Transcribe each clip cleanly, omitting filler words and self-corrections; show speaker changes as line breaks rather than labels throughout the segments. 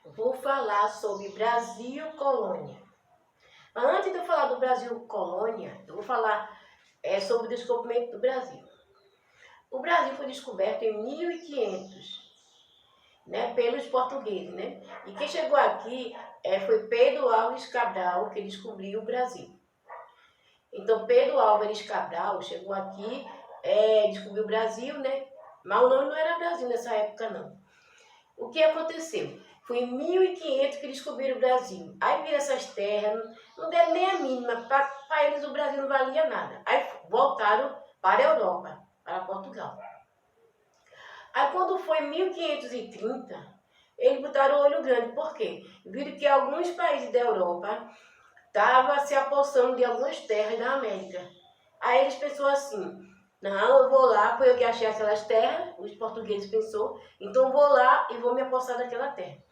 Vou falar sobre Brasil Colônia. Mas antes de eu falar do Brasil Colônia, eu vou falar sobre o descobrimento do Brasil. O Brasil foi descoberto em 1500, né, pelos portugueses, né? E quem chegou aqui foi Pedro Álvares Cabral, que descobriu o Brasil. Então, Pedro Álvares Cabral chegou aqui, descobriu o Brasil, né? Mas o nome não era Brasil nessa época, não. O que aconteceu? Foi em 1500 que descobriram o Brasil. Aí viram essas terras, não deram nem a mínima. Para eles o Brasil não valia nada. Aí voltaram para a Europa, para Portugal. Aí quando foi em 1530, eles botaram o olho grande. Por quê? Viram que alguns países da Europa estavam se apossando de algumas terras da América. Aí eles pensaram assim: não, eu vou lá, foi eu que achei aquelas terras, os portugueses pensou, então vou lá e vou me apossar daquela terra.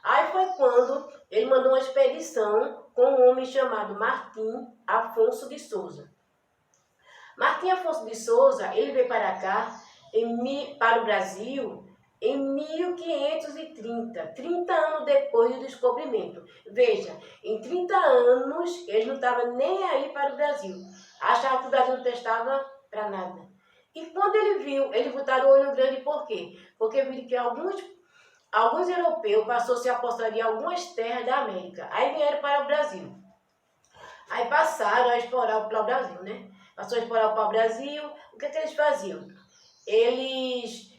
Aí foi quando ele mandou uma expedição com um homem chamado Martim Afonso de Souza. Martim Afonso de Souza, ele veio para cá, para o Brasil, em 1530, 30 anos depois do descobrimento. Veja, em 30 anos ele não estava nem aí para o Brasil. Achava que o Brasil não prestava para nada. E quando ele viu, eles botaram o olho grande, por quê? Porque viram que alguns europeus passaram a se apostar em algumas terras da América. Aí vieram para o Brasil. Aí passaram a explorar o pau-brasil, né? Passou a explorar o pau-brasil. O que eles faziam? Eles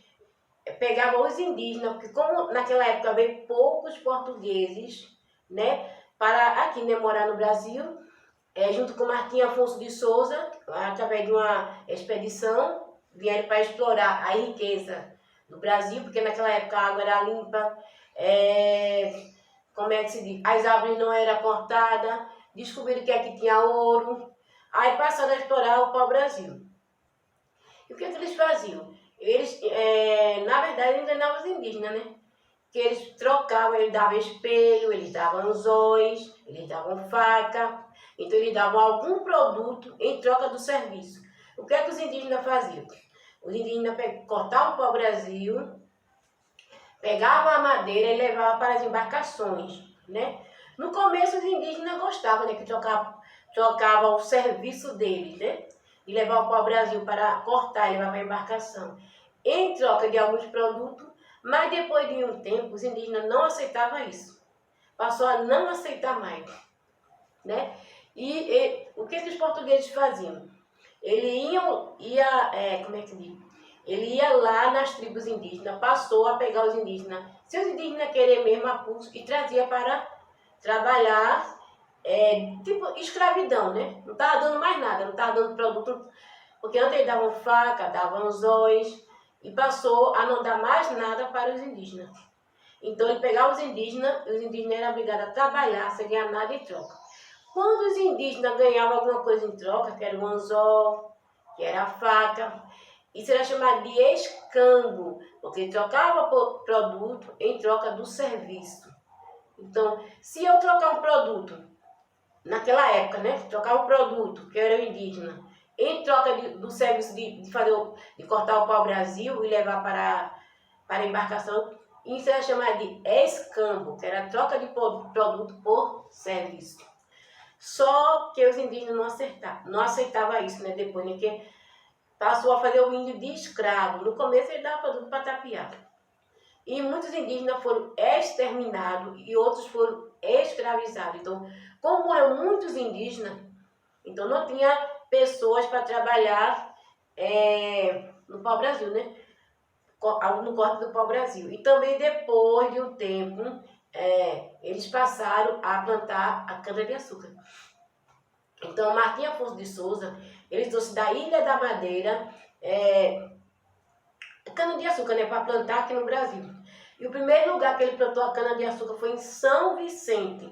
pegavam os indígenas, porque como naquela época veio poucos portugueses, né? Para aqui, né, morar no Brasil, junto com Martim Afonso de Souza, através de uma expedição, vieram para explorar a riqueza do Brasil, porque naquela época a água era limpa, como é que se diz? As árvores não eram cortadas, descobriram que aqui tinha ouro, aí passaram a explorar o pau-brasil. E o que eles faziam? Eles, na verdade, enganavam os indígenas, né? Que eles trocavam, eles davam espelho, eles davam anzóis, eles davam faca, então eles davam algum produto em troca do serviço. O que é que os indígenas faziam? Os indígenas cortavam o pau-brasil, pegavam a madeira e levavam para as embarcações, né? No começo os indígenas gostavam, né? Que trocavam o serviço deles, né? E levar o pau-brasil para cortar e levar para a embarcação, em troca de alguns produtos, mas depois de um tempo os indígenas não aceitavam isso. Passou a não aceitar mais, né? E o que os portugueses faziam? Ele como é que diz? Ele ia lá nas tribos indígenas, passou a pegar os indígenas, se os indígenas querem mesmo a pulso, e trazia para trabalhar, tipo escravidão, né? Não estava dando mais nada, não estava dando produto, porque antes eles davam faca, davam anzóis, e passou a não dar mais nada para os indígenas. Então ele pegava os indígenas, e os indígenas eram obrigados a trabalhar sem ganhar nada em troca. Quando os indígenas ganhavam alguma coisa em troca, que era o anzol, que era a faca, isso era chamado de escambo, porque trocava produto em troca do serviço. Então, se eu trocar um produto, naquela época, né, trocar um produto, que era o indígena, em troca do serviço de cortar o pau-brasil e levar para a embarcação, isso era chamado de escambo, que era a troca de produto por serviço. Só que os indígenas não aceitavam isso, né? Depois, né? Que passou a fazer o índio de escravo. No começo ele dava produto para tapiar. E muitos indígenas foram exterminados e outros foram escravizados. Então, como morreram muitos indígenas, então não tinha pessoas para trabalhar no pau-brasil, né? No corte do pau-brasil. E também depois de um tempo, eles passaram a plantar a cana-de-açúcar. Então, Martim Afonso de Souza, ele trouxe da Ilha da Madeira cana-de-açúcar, né, para plantar aqui no Brasil. E o primeiro lugar que ele plantou a cana-de-açúcar foi em São Vicente.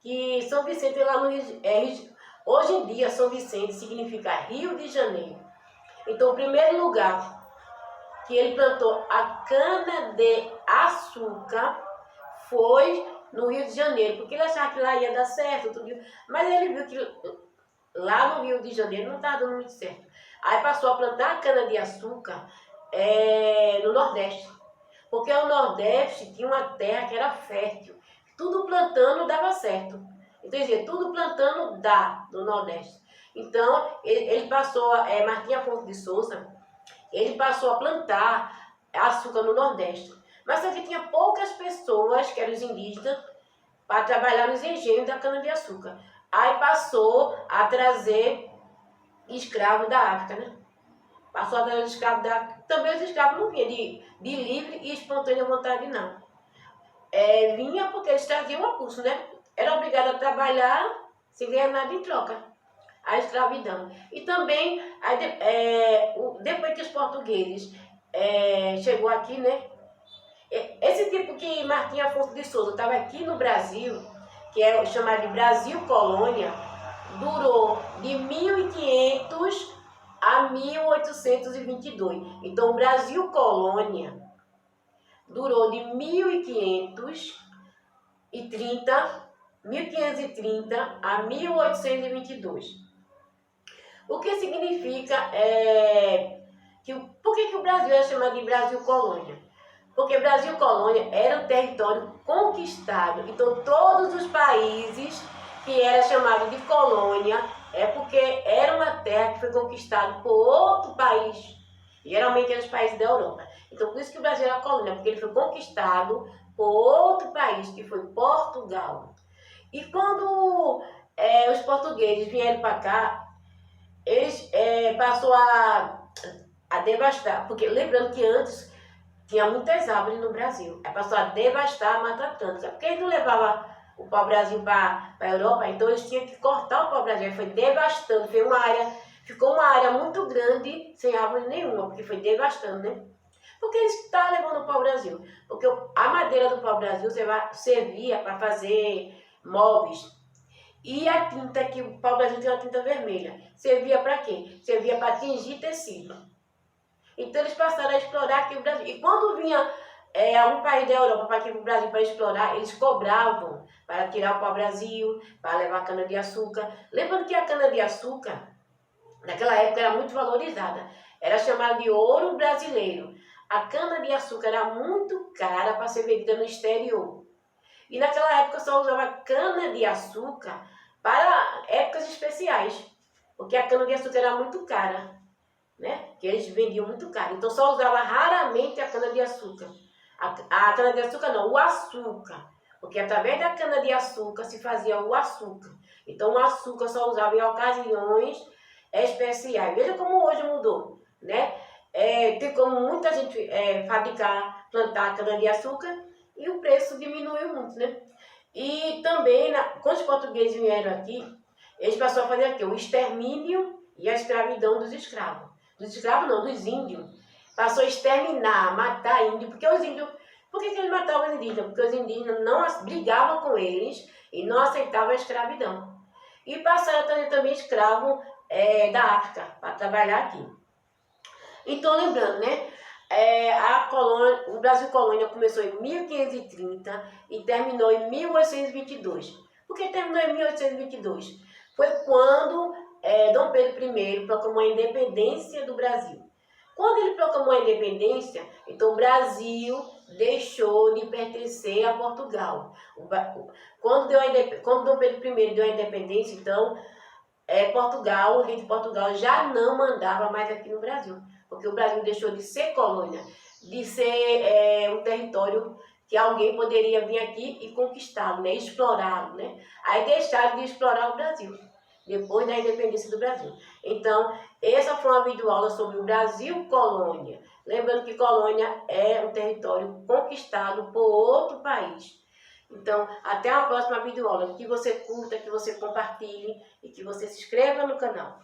Que São Vicente, lá no hoje em dia, São Vicente significa Rio de Janeiro. Então, o primeiro lugar que ele plantou a cana-de-açúcar foi no Rio de Janeiro, porque ele achava que lá ia dar certo, tudo, mas ele viu que lá no Rio de Janeiro não estava dando muito certo. Aí passou a plantar a cana-de-açúcar no Nordeste. Porque o Nordeste tinha uma terra que era fértil. Tudo plantando dava certo. Então, dizia, tudo plantando dá no Nordeste. Então, ele passou, Martim Afonso de Souza, ele passou a plantar açúcar no Nordeste. Mas só que tinha poucas pessoas, que eram os indígenas, para trabalhar nos engenhos da cana-de-açúcar. Aí passou a trazer escravos da África, né? Passou a trazer escravos da África. Também os escravos não vinham de livre e espontânea vontade, não. Vinha porque eles traziam a pulso, né? Era obrigado a trabalhar sem ganhar nada em troca. A escravidão. E também, depois que os portugueses chegou aqui, né? Esse tipo que Martim Afonso de Souza estava aqui no Brasil, que é chamado de Brasil Colônia, durou de 1500 a 1822. Então, o Brasil Colônia durou de 1530 a 1822. O que significa por que o Brasil é chamado de Brasil Colônia? Porque Brasil Colônia era um território conquistado. Então, todos os países que era chamado de colônia porque era uma terra que foi conquistada por outro país. Geralmente eram os países da Europa. Então, por isso que o Brasil era colônia, porque ele foi conquistado por outro país, que foi Portugal. E quando os portugueses vieram para cá, eles passou a devastar. Porque lembrando que antes tinha muitas árvores no Brasil. Aí passou a devastar a Mata Atlântica. Porque eles não levavam o pau-brasil para a Europa, então eles tinham que cortar o pau-brasil. Foi devastando. Ficou uma área muito grande sem árvore nenhuma, porque foi devastando, né? Porque eles estavam levando o pau-brasil. Porque a madeira do pau-brasil servia para fazer móveis. E a tinta, que o pau-brasil tem uma tinta vermelha, servia para quê? Servia para tingir tecido. Então eles passaram a explorar aqui o Brasil. E quando vinha algum país da Europa para aqui para o Brasil para explorar, eles cobravam para tirar o pau-brasil, para levar cana-de-açúcar. Lembrando que a cana-de-açúcar, naquela época, era muito valorizada. Era chamada de ouro brasileiro. A cana-de-açúcar era muito cara para ser vendida no exterior. E naquela época só usava cana-de-açúcar para épocas especiais. Porque a cana-de-açúcar era muito cara, né? Que eles vendiam muito caro. Então só usava raramente a cana-de-açúcar. A cana-de-açúcar não, o açúcar. Porque através da cana-de-açúcar se fazia o açúcar. Então o açúcar só usava em ocasiões especiais. Veja como hoje mudou, né? Tem como muita gente plantar cana-de-açúcar e o preço diminuiu muito, né? E também, quando os portugueses vieram aqui, eles passaram a fazer aqui o extermínio e a escravidão dos escravos. Dos escravos não, dos índios. Passou a exterminar, matar índios, porque os índios... Por que eles matavam os indígenas? Porque os indígenas não brigavam com eles e não aceitavam a escravidão. E passaram a trazer também escravos da África para trabalhar aqui. Então, lembrando, né? O Brasil Colônia começou em 1530 e terminou em 1822. Por que terminou em 1822? Foi quando Dom Pedro I proclamou a independência do Brasil. Quando ele proclamou a independência, então o Brasil deixou de pertencer a Portugal. Quando Dom Pedro I deu a independência, então o rei de Portugal já não mandava mais aqui no Brasil. Porque o Brasil deixou de ser colônia, de ser um território que alguém poderia vir aqui e conquistá-lo, né? Explorá-lo, né? Aí deixaram de explorar o Brasil, depois da independência do Brasil. Então, essa foi uma videoaula sobre o Brasil Colônia. Lembrando que colônia é um território conquistado por outro país. Então, até a próxima videoaula. Que você curta, que você compartilhe e que você se inscreva no canal.